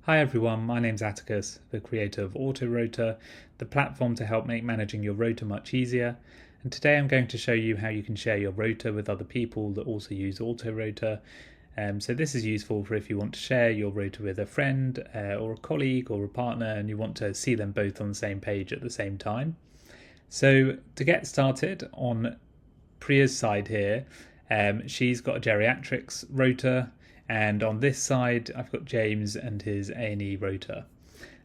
Hi everyone, my name's Atticus, the creator of AutoRota, the platform to help make managing your rota much easier. And today I'm going to show you how you can share your rota with other people that also use AutoRota. So this is useful for if you want to share your rota with a friend or a colleague or a partner and you want to see them both on the same page at the same time. So to get started on Priya's side here, she's got a geriatrics rota, and on this side I've got James and his A&E rota.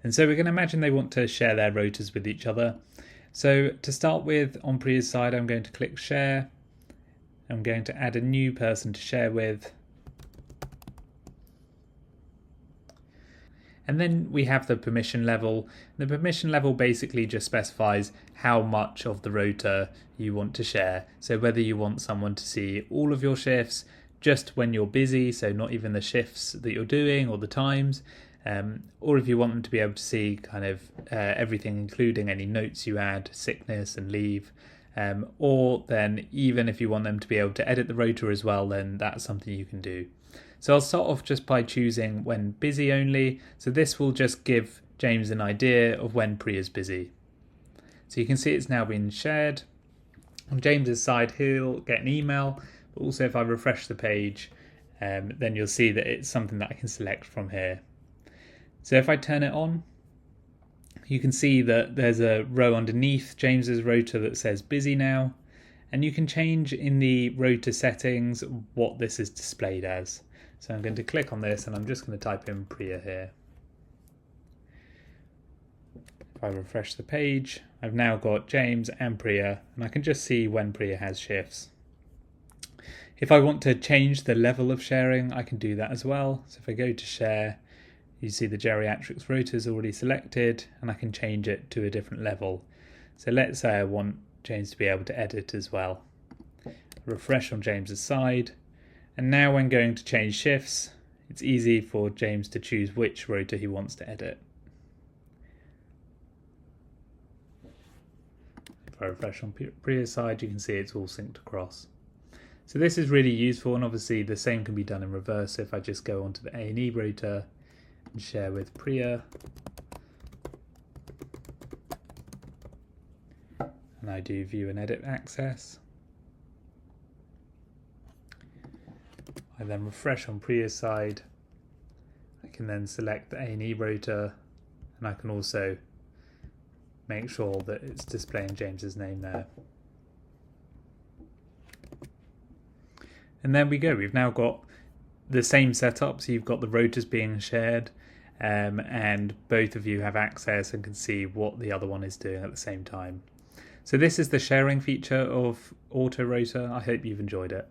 And so we're going to imagine they want to share their rotas with each other. So to start with, on Priya's side, I'm going to click share. I'm going to add a new person to share with. And then we have the permission level. The permission level basically just specifies how much of the rota you want to share. So whether you want someone to see all of your shifts, just when you're busy, so not even the shifts that you're doing or the times, or if you want them to be able to see kind of everything, including any notes you add, sickness and leave, or then even if you want them to be able to edit the rota as well, then that's something you can do. So I'll start off just by choosing when busy only. So this will just give James an idea of when Priya's busy. So you can see it's now been shared. On James's side, he'll get an email, but also if I refresh the page, then you'll see that it's something that I can select from here. So if I turn it on, you can see that there's a row underneath James's rota that says busy now, and you can change in the rota settings what this is displayed as. So I'm going to click on this and I'm just going to type in Priya here. If I refresh the page, I've now got James and Priya, and I can just see when Priya has shifts. If I want to change the level of sharing, I can do that as well. So if I go to share, you see the geriatrics rota is already selected, and I can change it to a different level. So let's say I want James to be able to edit as well. Refresh on James's side, and now when going to change shifts, it's easy for James to choose which rota he wants to edit. If I refresh on Priya's side, you can see it's all synced across. So this is really useful, and obviously the same can be done in reverse. So if I just go onto the A&E rota and share with Priya, and I do view and edit access, I then refresh on Priya's side. I can then select the A&E rota, and I can also make sure that it's displaying James's name there. And there we go, we've now got the same setup, so you've got the rotas being shared, and both of you have access and can see what the other one is doing at the same time. So this is the sharing feature of AutoRota. I hope you've enjoyed it.